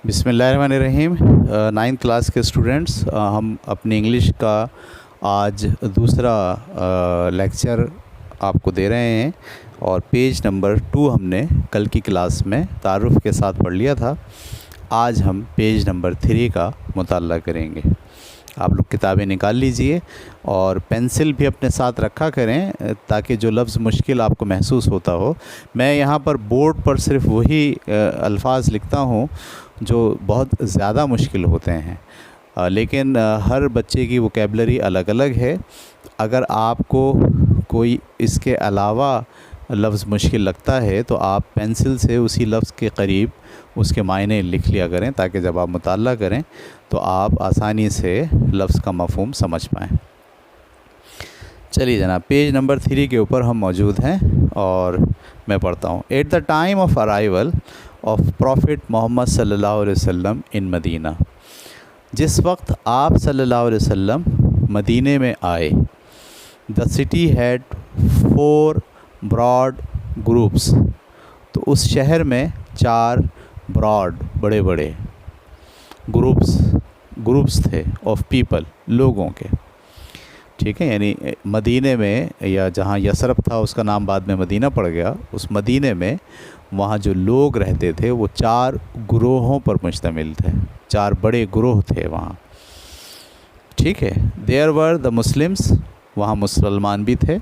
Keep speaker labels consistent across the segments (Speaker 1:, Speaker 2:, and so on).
Speaker 1: بسم اللہ الرحمن الرحیم۔ 9th کلاس کے اسٹوڈنٹس، ہم اپنی انگلش کا آج دوسرا لیکچر آپ کو دے رہے ہیں، اور پیج نمبر 2 ہم نے کل کی کلاس میں تعارف کے ساتھ پڑھ لیا تھا۔ آج ہم پیج نمبر 3 کا مطالعہ کریں گے۔ آپ لوگ کتابیں نکال لیجئے اور پینسل بھی اپنے ساتھ رکھا کریں تاکہ جو لفظ مشکل آپ کو محسوس ہوتا ہو، میں یہاں پر بورڈ پر صرف وہی الفاظ لکھتا ہوں جو بہت زیادہ مشکل ہوتے ہیں، لیکن ہر بچے کی ووکیبلری الگ الگ ہے۔ اگر آپ کو کوئی اس کے علاوہ لفظ مشکل لگتا ہے تو آپ پینسل سے اسی لفظ کے قریب اس کے معنی لکھ لیا کریں تاکہ جب آپ مطالعہ کریں تو آپ آسانی سے لفظ کا مفہوم سمجھ پائیں۔ چلیے جناب، پیج نمبر 3 کے اوپر ہم موجود ہیں اور میں پڑھتا ہوں۔ At the time of arrival of prophet Muhammad صلی اللہ علیہ وسلم ان مدینہ، جس وقت آپ صلی اللہ علیہ وسلم مدینے میں آئے، the city had 4 broad groups, تو اس شہر میں 4 براڈ بڑے بڑے گروپس تھے آف پیپل، لوگوں کے، ٹھیک ہے۔ یعنی مدینے میں، یا جہاں یثرب تھا اس کا نام بعد میں مدینہ پڑ گیا، اس مدینے میں وہاں جو لوگ رہتے تھے وہ 4 گروہوں پر مشتمل تھے، 4 بڑے گروہ تھے وہاں، ٹھیک ہے۔ دیئر ور دا مسلمس، وہاں مسلمان بھی تھے،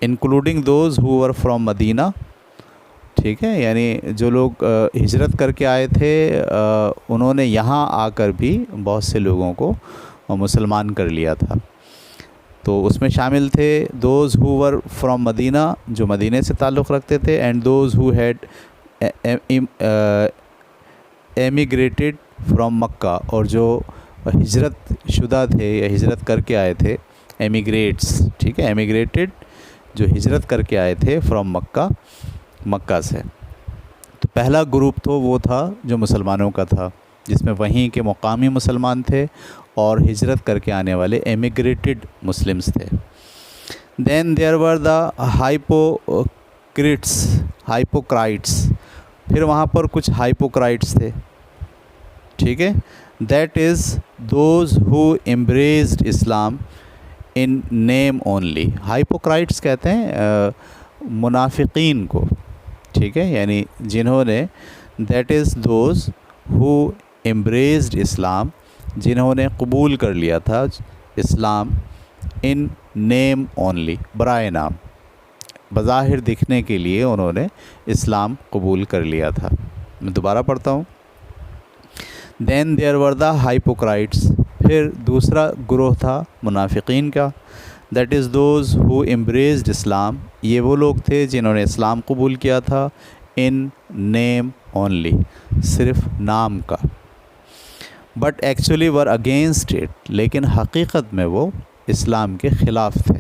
Speaker 1: including those who were from Medina, ٹھیک ہے۔ یعنی جو لوگ ہجرت کر کے آئے تھے انہوں نے یہاں آ کر بھی بہت سے لوگوں کو مسلمان کر لیا تھا، تو اس میں شامل تھے دوز ہو ور فرام مدینہ، جو مدینے سے تعلق رکھتے تھے، and those who had immigrated from Mecca, اور جو ہجرت شدہ تھے یا ہجرت کر کے آئے تھے، ایمیگریٹس، ٹھیک ہے، ایمیگریٹڈ جو ہجرت کر کے آئے تھے فرام مکہ سے۔ تو پہلا گروپ تو وہ تھا جو مسلمانوں کا تھا، جس میں وہیں کے مقامی مسلمان تھے اور ہجرت کر کے آنے والے ایمیگریٹڈ مسلمز تھے۔ دین دیئر ور دا ہائپوکرائٹس، پھر وہاں پر کچھ ہائپوکرائٹس تھے، ٹھیک ہے۔ That is those who embraced Islam in name only, hypocrites کہتے ہیں منافقین کو، ٹھیک ہے، یعنی جنہوں نے، that is those who embraced اسلام، جنہوں نے قبول کر لیا تھا اسلام، ان نیم اونلی، برائے نام، بظاہر دکھنے کے لیے انہوں نے اسلام قبول کر لیا تھا۔ میں دوبارہ پڑھتا ہوں۔ دین دیئر ور دا ہائپوکرائٹس، پھر دوسرا گروہ تھا منافقین کا، that is those who embraced اسلام، یہ وہ لوگ تھے جنہوں نے اسلام قبول کیا تھا، ان نیم اونلی، صرف نام کا، but actually were against it, لیکن حقیقت میں وہ اسلام کے خلاف تھے۔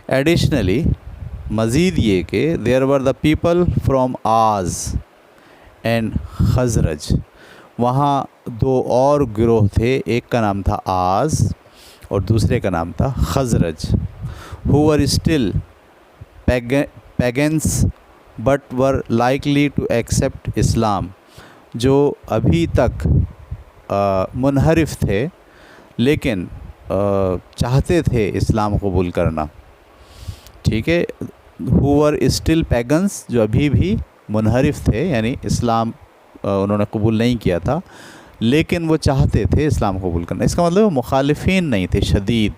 Speaker 1: ایڈیشنلی، مزید یہ کہ دیر ور دا پیپل فرام آز اینڈ خزرج، وہاں 2 اور گروہ تھے، ایک کا نام تھا آز اور دوسرے کا نام تھا خزرج، who were still pagans but were likely to accept اسلام، جو ابھی تک منحرف تھے لیکن چاہتے تھے اسلام قبول کرنا، ٹھیک ہے۔ who were still pagans، جو ابھی بھی منحرف تھے، یعنی اسلام انہوں نے قبول نہیں کیا تھا لیکن وہ چاہتے تھے اسلام قبول کرنا۔ اس کا مطلب وہ مخالفین نہیں تھے شدید،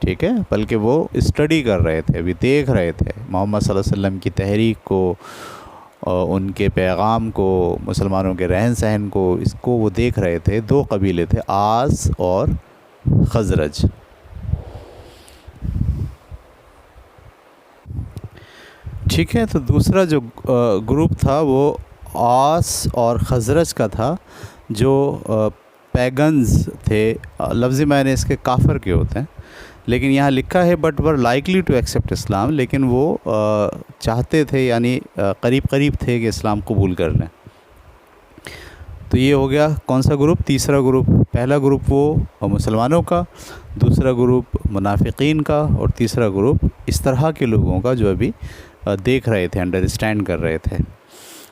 Speaker 1: ٹھیک ہے، بلکہ وہ اسٹڈی کر رہے تھے، ابھی دیکھ رہے تھے محمد صلی اللہ علیہ وسلم کی تحریک کو، ان کے پیغام کو، مسلمانوں کے رہن سہن کو، اس کو وہ دیکھ رہے تھے۔ 2 قبیلے تھے، آز اور خزرج، ٹھیک ہے۔ تو دوسرا جو گروپ تھا وہ آس اور خزرج کا تھا، جو پیگنز تھے، لفظی معنی اس کے کافر کے ہوتے ہیں، لیکن یہاں لکھا ہے but were likely to accept Islam, لیکن وہ چاہتے تھے، یعنی قریب تھے کہ اسلام قبول کر لیں۔ تو یہ ہو گیا کون سا گروپ؟ تیسرا گروپ۔ پہلا گروپ وہ مسلمانوں کا، دوسرا گروپ منافقین کا، اور تیسرا گروپ اس طرح کے لوگوں کا جو ابھی دیکھ رہے تھے، انڈرسٹینڈ کر رہے تھے۔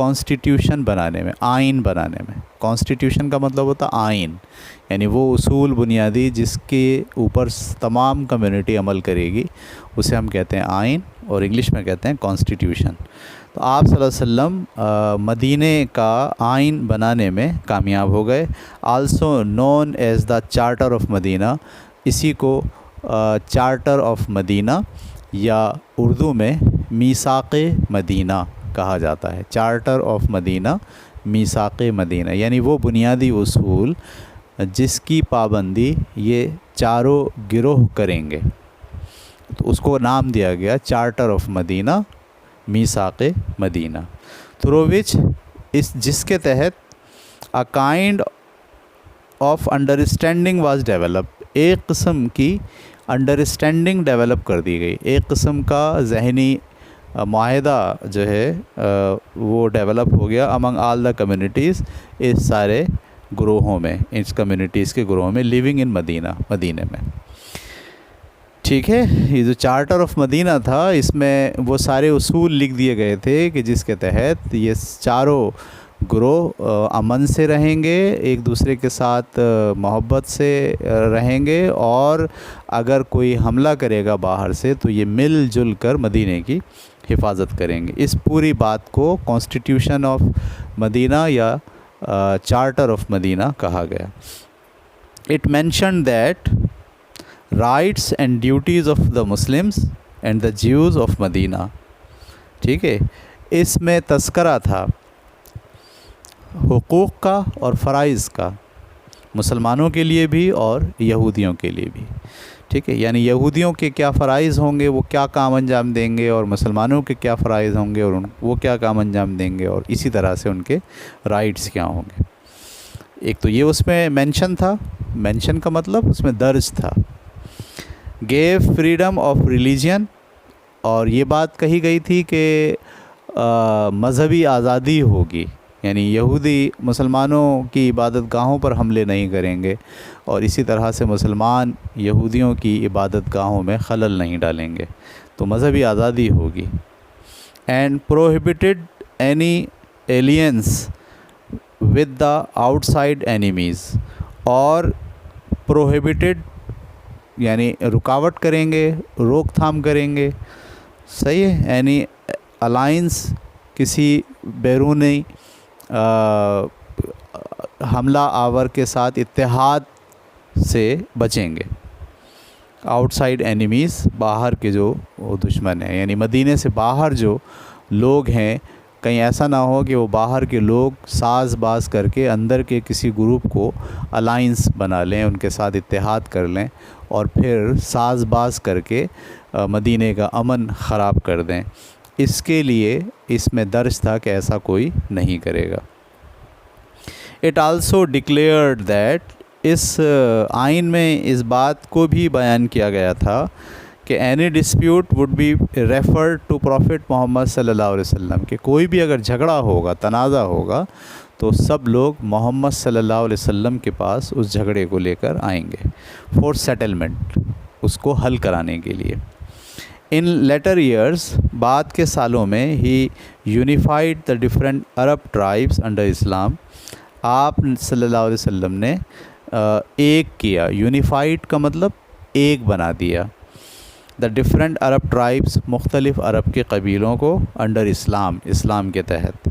Speaker 1: کانسٹیٹیوشن بنانے میں، آئین بنانے میں. کانسٹیٹیوشن کا مطلب ہوتا ہے آئین، یعنی وہ اصول بنیادی جس کے اوپر تمام کمیونٹی عمل کرے گی، اسے ہم کہتے ہیں آئین، اور انگلش میں کہتے ہیں کانسٹیٹیوشن. تو آپ صلی اللہ علیہ وسلم مدینہ کا آئین بنانے میں کامیاب ہو گئے. Also known as the charter of Medina, اسی کو چارٹر آف مدینہ یا اردو میں میثاق مدینہ کہا جاتا ہے. چارٹر آف مدینہ، میثاق مدینہ، یعنی وہ بنیادی اصول جس کی پابندی یہ چاروں گروہ کریں گے، تو اس کو نام دیا گیا چارٹر آف مدینہ، میثاق مدینہ. تھرو وچ جس کے تحت a kind of understanding was develop, ایک قسم کی انڈرسٹینڈنگ ڈیولپ کر دی گئی، ایک قسم کا ذہنی معاہدہ جو ہے وہ ڈیولپ ہو گیا امنگ آل دا کمیونٹیز، اس سارے گروہوں میں، اس کمیونٹیز کے گروہوں میں، لیونگ ان مدینہ میں. ٹھیک ہے، یہ جو چارٹر آف مدینہ تھا اس میں وہ سارے اصول لکھ دیے گئے تھے کہ جس کے تحت یہ چاروں گروہ امن سے رہیں گے، ایک دوسرے کے ساتھ محبت سے رہیں گے، اور اگر کوئی حملہ کرے گا باہر سے تو یہ مل جل کر مدینہ کی حفاظت کریں گے. اس پوری بات کو کانسٹیٹیوشن آف مدینہ یا چارٹر آف مدینہ کہا گیا. It mention that rights and duties of the Muslims and the Jews of Medina. ٹھیک ہے، اس میں تذکرہ تھا حقوق کا اور فرائض کا، مسلمانوں کے لیے بھی اور یہودیوں کے لیے بھی. ٹھیک ہے، یعنی یہودیوں کے کیا فرائض ہوں گے، وہ کیا کام انجام دیں گے، اور مسلمانوں کے کیا فرائض ہوں گے اور وہ کیا کام انجام دیں گے، اور اسی طرح سے ان کے رائٹس کیا ہوں گے. ایک تو یہ اس میں مینشن تھا، مینشن کا مطلب اس میں درج تھا. گیو فریڈم آف ریلیجین، اور یہ بات کہی گئی تھی کہ مذہبی آزادی ہوگی، یعنی یہودی مسلمانوں کی عبادت گاہوں پر حملے نہیں کریں گے، اور اسی طرح سے مسلمان یہودیوں کی عبادت گاہوں میں خلل نہیں ڈالیں گے، تو مذہبی آزادی ہوگی. And prohibited any aliens with the out side enemies, اور پروہیبٹڈ یعنی رکاوٹ کریں گے، روک تھام کریں گے. صحیح ہے، یعنی الائنس کسی بیرونی حملہ آور کے ساتھ اتحاد سے بچیں گے. آؤٹ سائڈ اینیمیز، باہر کے جو دشمن ہیں، یعنی مدینے سے باہر جو لوگ ہیں، کہیں ایسا نہ ہو کہ وہ باہر کے لوگ ساز باز کر کے اندر کے کسی گروپ کو الائنس بنا لیں، ان کے ساتھ اتحاد کر لیں، اور پھر ساز باز کر کے مدینے کا امن خراب کر دیں. اس کے لیے اس میں درج تھا کہ ایسا کوئی نہیں کرے گا. اٹ آلسو ڈکلیئرڈ دیٹ، اس آئین میں اس بات کو بھی بیان کیا گیا تھا کہ any dispute would be referred to prophet Muhammad صلی اللہ علیہ وسلم، کہ کوئی بھی اگر جھگڑا ہوگا، تنازع ہوگا، تو سب لوگ محمد صلی اللہ علیہ وسلم کے پاس اس جھگڑے کو لے کر آئیں گے فور سیٹلمنٹ، اس کو حل کرانے کے لیے. ان لیٹر ایئرس، بعد کے سالوں میں، he unified the different Arab tribes under Islam, آپ صلی اللہ علیہ وسلم نے ایک کیا. یونیفائڈ کا مطلب ایک بنا دیا. دا ڈفرینٹ عرب ٹرائبس، مختلف عرب کے قبیلوں کو، انڈر اسلام، اسلام کے تحت.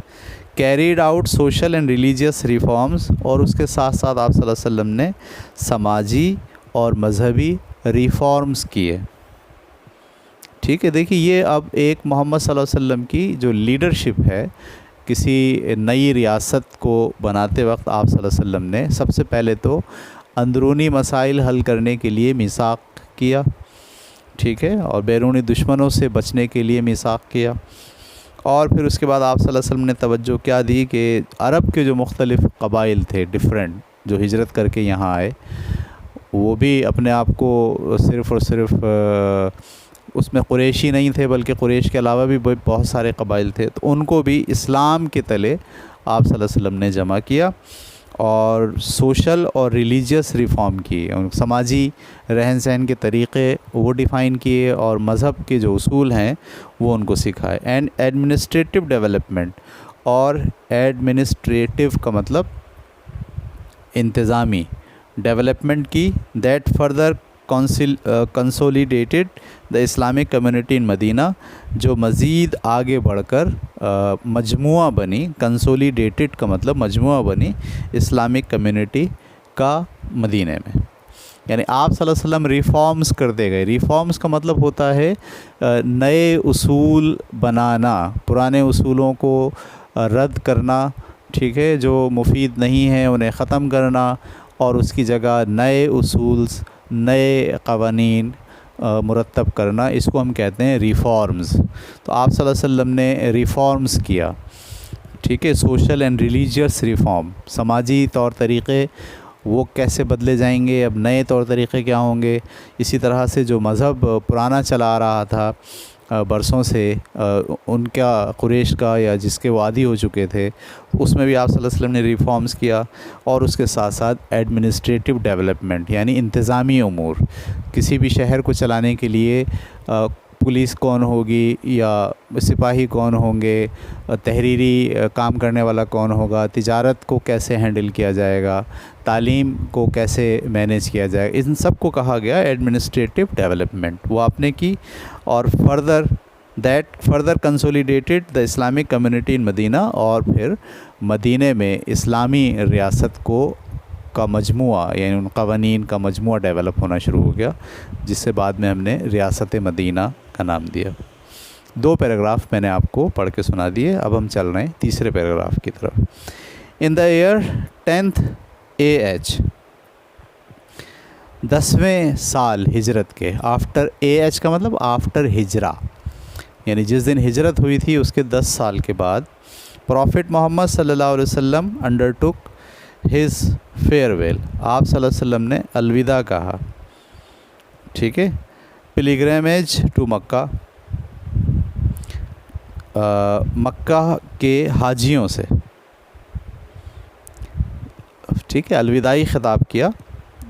Speaker 1: Carried out social and religious reforms, اور اس کے ساتھ ساتھ آپ صلی اللہ علیہ وسلم نے سماجی اور مذہبی ریفارمز کیے. ٹھیک ہے، دیکھیے یہ اب ایک محمد صلی اللہ علیہ وسلم کی جو لیڈرشپ ہے، کسی نئی ریاست کو بناتے وقت آپ صلی اللہ علیہ وسلم نے سب سے پہلے تو اندرونی مسائل حل کرنے کے لیے میثاق کیا. ٹھیک ہے، اور بیرونی دشمنوں سے بچنے کے لیے میثاق کیا. اور پھر اس کے بعد آپ صلی اللہ علیہ وسلم نے توجہ کیا دی کہ عرب کے جو مختلف قبائل تھے، ڈفرینٹ، جو ہجرت کر کے یہاں آئے، وہ بھی اپنے آپ کو صرف اور صرف اس میں قریشی نہیں تھے، بلکہ قریش کے علاوہ بھی بہت سارے قبائل تھے، تو ان کو بھی اسلام کے تلے آپ صلی اللہ علیہ وسلم نے جمع کیا، اور سوشل اور ریلیجیس ریفارم کیے. سماجی رہن سہن کے طریقے وہ ڈیفائن کیے، اور مذہب کے جو اصول ہیں وہ ان کو سکھائے. اینڈ ایڈمنسٹریٹو ڈیولپمنٹ، اور ایڈمنسٹریٹو کا مطلب انتظامی ڈیولپمنٹ کی that further consolidated the Islamic community in Medina, جو مزید آگے بڑھ کر مجموعہ بنی. کنسولیڈیٹڈ کا مطلب مجموعہ بنی اسلامک کمیونٹی کا مدینہ میں. یعنی آپ صلی اللہ علیہ وسلم ریفارمز کرتے گئے. ریفارمز کا مطلب ہوتا ہے نئے اصول بنانا، پرانے اصولوں کو رد کرنا، ٹھیک ہے، جو مفید نہیں ہیں انہیں ختم کرنا، اور اس کی جگہ نئے اصول، نئے قوانین مرتب کرنا. اس کو ہم کہتے ہیں ریفارمز. تو آپ صلی اللہ علیہ وسلم نے ریفارمز کیا، ٹھیک ہے، سوشل اینڈ ریلیجیس ریفارم. سماجی طور طریقے وہ کیسے بدلے جائیں گے، اب نئے طور طریقے کیا ہوں گے. اسی طرح سے جو مذہب پرانا چلا آ رہا تھا برسوں سے، ان کا قریش کا یا جس کے وہ عادی ہو چکے تھے، اس میں بھی آپ صلی اللہ علیہ وسلم نے ریفارمز کیا. اور اس کے ساتھ ساتھ ایڈمنسٹریٹو ڈیولپمنٹ، یعنی انتظامی امور. کسی بھی شہر کو چلانے کے لیے پولیس کون ہوگی یا سپاہی کون ہوں گے، تحریری کام کرنے والا کون ہوگا، تجارت کو کیسے ہینڈل کیا جائے گا، تعلیم کو کیسے مینیج کیا جائے گا، ان سب کو کہا گیا ایڈمنسٹریٹو ڈیولپمنٹ. وہ آپ نے کی. اور further consolidated the Islamic community in مدینہ، اور پھر مدینہ میں اسلامی ریاست کا مجموعہ، یعنی ان قوانین کا مجموعہ ڈیولپ ہونا شروع ہو گیا، جس سے بعد میں ہم نے ریاست مدینہ کا نام دیا. 2 پیراگراف میں نے آپ کو پڑھ کے سنا دیے. اب ہم چل رہے ہیں تیسرے پیراگراف کی طرف. ان دا ایئر 10th AH، 10ویں سال ہجرت کے. آفٹر AH کا مطلب آفٹر ہجرہ، یعنی جس دن ہجرت ہوئی تھی اس کے 10 سال کے بعد. پروفٹ محمد صلی اللہ علیہ وسلم انڈر ٹک ہز فیئر ویل. آپ صلی اللہ علیہ وسلم نے الوداع کہا، ٹھیک ہے. پلیگریمیج ٹو مکہ، مکہ کے حاجیوں سے، ٹھیک ہے، الوداعی خطاب کیا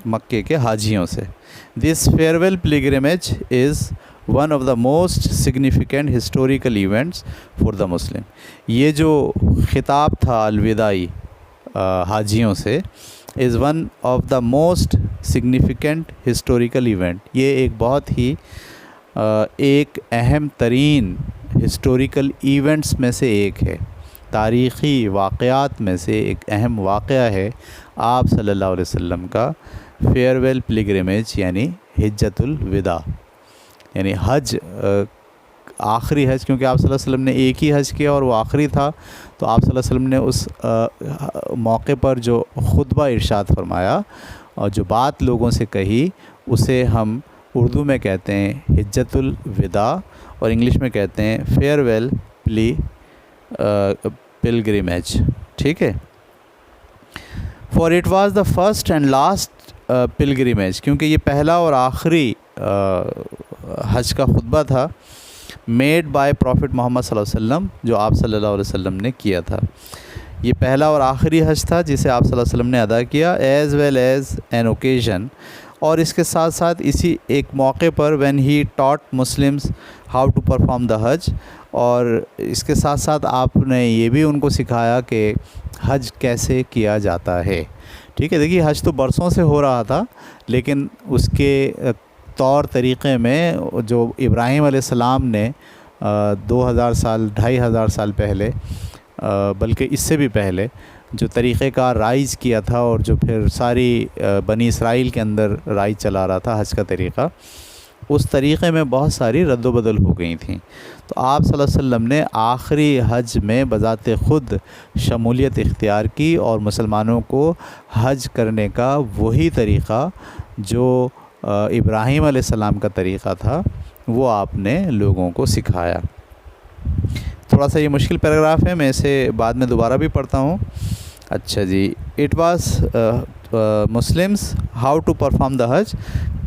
Speaker 1: مکے کے حاجیوں سے. This farewell pilgrimage is one of the most significant historical events for the Muslim. یہ جو خطاب تھا الوداعی حاجیوں سے، is one of the most significant historical event. یہ ایک بہت ہی ایک اہم ترین ہسٹوریکل ایونٹس میں سے ایک ہے، تاریخی واقعات میں سے ایک اہم واقعہ ہے آپ صلی اللہ علیہ وسلم کا فیئرویل پلیگریمیج، یعنی حجۃ الوداع، یعنی حج، آخری حج. کیونکہ آپ صلی اللہ علیہ وسلم نے ایک ہی حج کیا اور وہ آخری تھا، تو آپ صلی اللہ علیہ وسلم نے اس موقع پر جو خطبہ ارشاد فرمایا اور جو بات لوگوں سے کہی، اسے ہم اردو میں کہتے ہیں حجۃ الوداع، اور انگلش میں کہتے ہیں فیئرویل پلگریمیج، ٹھیک ہے. For it was the first and last pilgrimage, کیونکہ یہ پہلا اور آخری حج کا خطبہ تھا، میڈ بائی پروفٹ محمد صلی اللہ علیہ وسلم، جو آپ صلی اللہ علیہ وسلم نے کیا تھا. یہ پہلا اور آخری حج تھا جسے آپ صلی اللہ علیہ وسلم نے ادا کیا، as well as an occasion, اور اس کے ساتھ ساتھ اسی ایک موقع پر when he taught Muslims how to perform the Hajj, اور اس کے ساتھ ساتھ آپ نے یہ بھی ان کو سکھایا کہ حج کیسے کیا جاتا ہے. ٹھیک ہے، دیکھیے حج تو برسوں سے ہو رہا تھا، لیکن اس کے طور طریقے میں جو ابراہیم علیہ السلام نے 2000 سال 2500 سال پہلے، بلکہ اس سے بھی پہلے جو طریقہ کا رائج کیا تھا، اور جو پھر ساری بنی اسرائیل کے اندر رائج چلا رہا تھا حج کا طریقہ، اس طریقے میں بہت ساری رد و بدل ہو گئی تھیں. تو آپ صلی اللہ علیہ وسلم نے آخری حج میں بذات خود شمولیت اختیار کی، اور مسلمانوں کو حج کرنے کا وہی طریقہ جو ابراہیم علیہ السلام کا طریقہ تھا وہ آپ نے لوگوں کو سکھایا. تھوڑا سا یہ مشکل پیراگراف ہے، میں اسے بعد میں دوبارہ بھی پڑھتا ہوں. اچھا جی، it was Muslims how to perform the Hajj,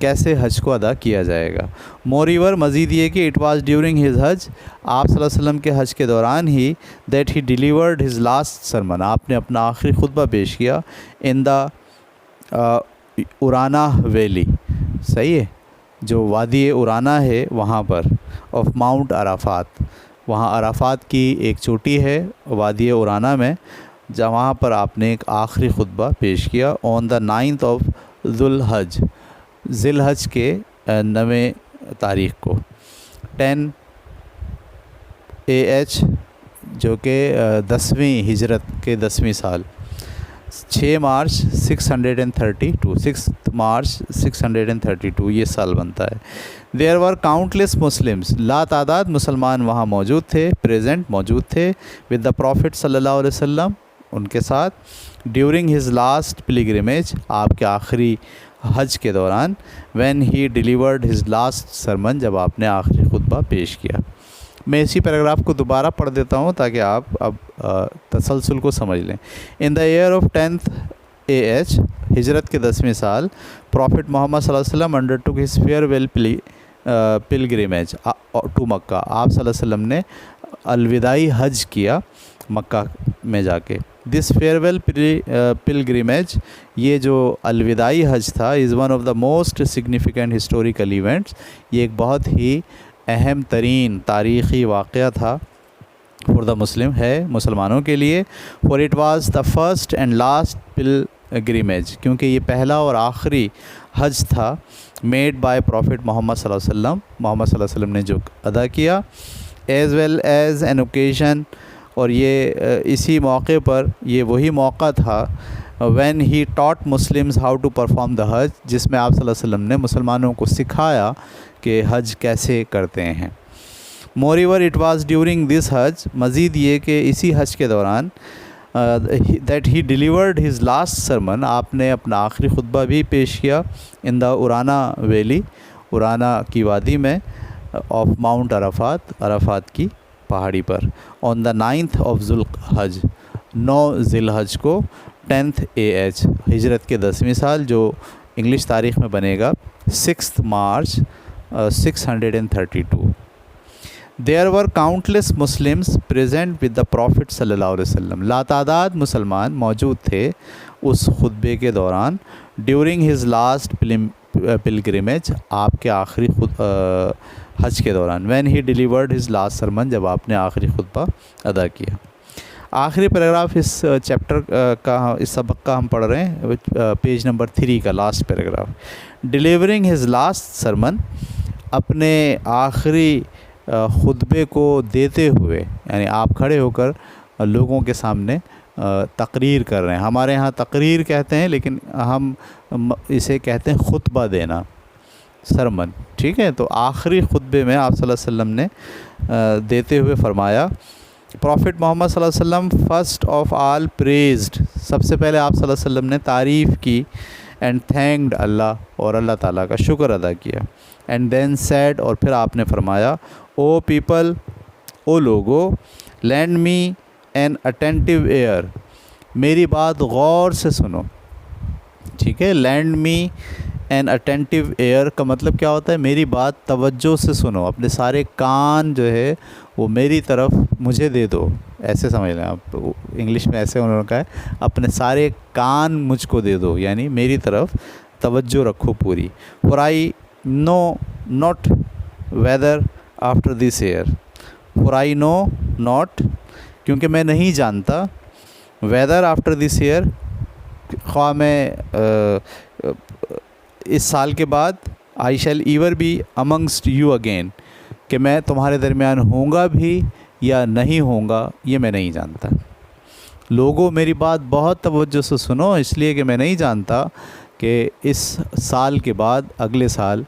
Speaker 1: کیسے حج کو ادا کیا جائے گا. مور ایور، مزید یہ کہ it was during his Hajj, آپ صلی اللہ علیہ وسلم کے حج کے دوران ہی، that he delivered his last sermon, آپ نے اپنا آخری خطبہ پیش کیا، ان دا ارانا ویلی، صحیح ہے، جو وادی ارانا ہے وہاں پر، آف ماؤنٹ عرفات، وہاں عرفات کی ایک چوٹی ہے وادی عرانہ میں، جہاں پر آپ نے ایک آخری خطبہ پیش کیا آن دا 9th آف ذی الحج کے 9 تاریخ کو 10 AH، جو کہ 10ویں ہجرت کے 10ویں سال، 6 مارچ 632 6 مارچ 632 یہ سال بنتا ہے۔ دیر ور کاؤنٹلیس مسلمس، لا تعداد مسلمان وہاں موجود تھے، پریزنٹ موجود تھے، ود دا پروفٹ صلی اللہ علیہ وسلم، ان کے ساتھ، ڈیورنگ ہز لاسٹ پلیگریمیج، آپ کے آخری حج کے دوران، when he delivered his last sermon, جب آپ نے آخری خطبہ پیش کیا۔ میں اسی پیراگراف کو دوبارہ پڑھ دیتا ہوں تاکہ آپ اب تسلسل کو سمجھ لیں۔ ان دا ایئر آف 10th AH، ہجرت کے 10ویں سال، پروفٹ محمد صلی اللہ علیہ وسلم undertook his farewell pilgrimage to Mecca, آپ صلی اللہ علیہ وسلم نے الوداعی حج کیا مکہ میں جا کے۔ دس فیئر ویل پلگریمیج، یہ جو الوداعی حج تھا، از one of the most significant historical events, یہ ایک بہت ہی اہم ترین تاریخی واقعہ تھا فار دا مسلم، ہے مسلمانوں کے لیے، for it was the first and last pilgrimage, کیونکہ یہ پہلا اور آخری حج تھا میڈ بائی پروفٹ محمد صلی اللہ علیہ وسلم، محمد صلی اللہ علیہ وسلم نے جو ادا کیا، as well as an occasion, اور یہ اسی موقع پر، یہ وہی موقع تھا when he taught Muslims how to perform the Hajj, جس میں آپ صلی اللہ علیہ وسلم نے مسلمانوں کو سکھایا کہ حج کیسے کرتے ہیں۔ Moreover it was during this Hajj, مزید یہ کہ اسی حج کے دوران that he delivered his last sermon, آپ نے اپنا آخری خطبہ بھی پیش کیا ان دا عرانہ ویلی، عرانہ کی وادی میں، آف ماؤنٹ عرفات، عرفات کی پہاڑی پر، آن دا 9th آف ذی الحج، 9 ذی الحج کو، 10th AH، ہجرت کے 10ویں سال، جو انگلش تاریخ میں بنے گا 6 March 632۔ There were countless Muslims present with the prophet صلی اللہ علیہ وسلم، لاتعداد مسلمان موجود تھے اس خطبے کے دوران، ڈیورنگ ہز لاسٹ پلگریمیج، آپ کے آخری حج کے دوران، when he delivered his last sermon, جب آپ نے آخری خطبہ ادا کیا۔ آخری پیراگراف اس چیپٹر کا، اس سبق کا ہم پڑھ رہے ہیں، پیج نمبر 3 کا last paragraph. Delivering his last sermon, اپنے آخری خطبے کو دیتے ہوئے، یعنی آپ کھڑے ہو کر لوگوں کے سامنے تقریر کر رہے ہیں، ہمارے ہاں تقریر کہتے ہیں لیکن ہم اسے کہتے ہیں خطبہ دینا، سرمن، ٹھیک ہے۔ تو آخری خطبے میں آپ صلی اللہ علیہ وسلم نے دیتے ہوئے فرمایا، پروفٹ محمد صلی اللہ علیہ وسلم فرسٹ آف آل پریزڈ، سب سے پہلے آپ صلی اللہ علیہ وسلم نے تعریف کی، اینڈ تھینکڈ اللہ، اور اللہ تعالیٰ کا شکر ادا کیا، اینڈ دین سیڈ، اور پھر آپ نے فرمایا، او پیپل، او لوگو، لینڈ می این اٹینٹیو ایئر، میری بات غور سے سنو، ٹھیک ہے۔ لینڈ می این اٹینٹیو ایئر کا مطلب کیا ہوتا ہے؟ میری بات توجہ سے سنو، اپنے سارے کان جو ہے وہ میری طرف مجھے دے دو، ایسے سمجھ لیں آپ، انگلش میں ایسے انہوں نے کہا ہے، اپنے سارے کان مجھ کو دے دو، یعنی میری طرف توجہ رکھو پوری۔ For I know not whether after this year, for I know not, کیونکہ میں نہیں جانتا، ویدر آفٹر دس ایئر، خواہ میں اس سال کے بعد، I shall ever be amongst you again, کہ میں تمہارے درمیان ہوں گا بھی یا نہیں ہوں گا، یہ میں نہیں جانتا۔ لوگوں میری بات بہت توجہ سے سنو، اس لیے کہ میں نہیں جانتا کہ اس سال کے بعد اگلے سال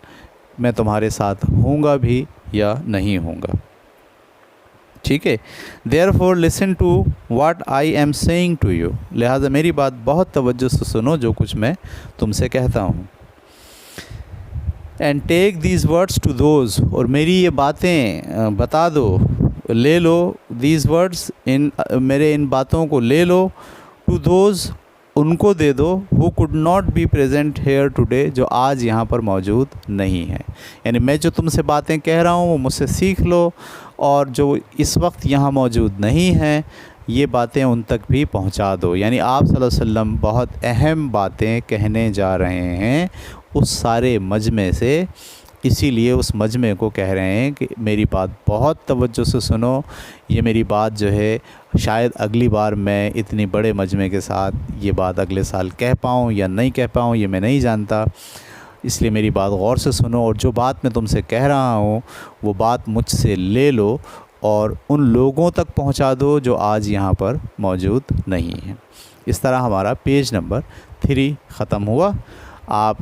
Speaker 1: میں تمہارے ساتھ ہوں گا بھی یا نہیں ہوں گا، ٹھیک ہے۔ therefore listen to what I am saying to you، لہٰذا میری بات بہت توجہ سے سنو جو کچھ میں تم سے کہتا ہوں۔ And take these words to those, اور میری یہ باتیں بتا دو، لے لو، دیز ورڈس، میرے ان باتوں کو لے لو، ٹو دوز، ان کو دے دو، who could not be present here today، جو آج یہاں پر موجود نہیں ہے، یعنی میں جو تم سے باتیں کہہ رہا ہوں وہ مجھ سے سیکھ لو، اور جو اس وقت یہاں موجود نہیں ہیں یہ باتیں ان تک بھی پہنچا دو، یعنی آپ صلی اللہ علیہ وسلم بہت اہم باتیں کہنے جا رہے ہیں اس سارے مجمع سے اسی لیے اس مجمع کو کہہ رہے ہیں کہ میری بات بہت توجہ سے سنو. یہ میری بات جو ہے شاید اگلی بار میں اتنی بڑے مجمع کے ساتھ یہ بات اگلے سال کہہ پاؤں یا نہیں کہہ پاؤں، یہ میں نہیں جانتا. اس لیے میری بات غور سے سنو، اور جو بات میں تم سے کہہ رہا ہوں وہ بات مجھ سے لے لو اور ان لوگوں تک پہنچا دو جو آج یہاں پر موجود نہیں ہیں. اس طرح ہمارا پیج نمبر 3 ختم ہوا. آپ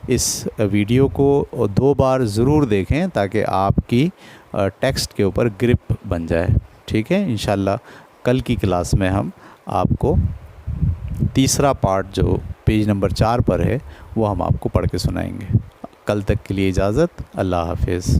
Speaker 1: اس ویڈیو کو 2 بار ضرور دیکھیں تاکہ آپ کی ٹیکسٹ کے اوپر گرپ بن جائے. ٹھیک ہے، انشاءاللہ کل کی کلاس میں ہم آپ کو تیسرا پارٹ جو پیج نمبر 4 پر ہے وہ ہم آپ کو پڑھ کے سنائیں گے. کل تک کے لیے اجازت. اللہ حافظ.